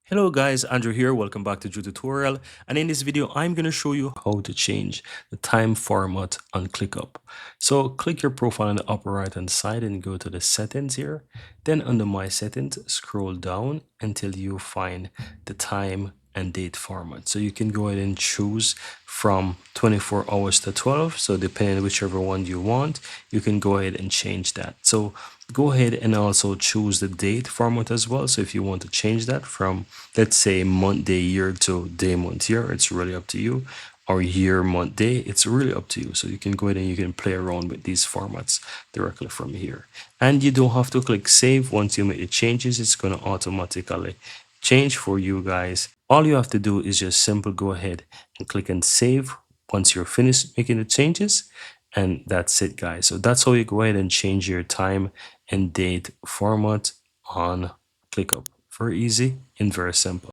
Hello guys, Andrew here. Welcome back to Drew Tutorial. And in this video, I'm going to show you how to change the time format on ClickUp. So click your profile on the upper right hand side and go to the settings here. Then under my settings, scroll down until you find the time and date format. So you can go ahead and choose from 24 hours to 12. So depending on whichever one you want, you can go ahead and change that. So go ahead and also choose the date format as well. So if you want to change that from, let's say, month, day, year to day, month, year, it's really up to you. Or year, month, day, it's really up to you. So you can go ahead and you can play around with these formats directly from here. And you don't have to click save. Once you make the changes, it's going to automatically change for you guys. All you have to do is just simply go ahead and click and save once you're finished making the changes. And that's it, guys. So that's how you go ahead and change your time and date format on ClickUp. Very easy and very simple.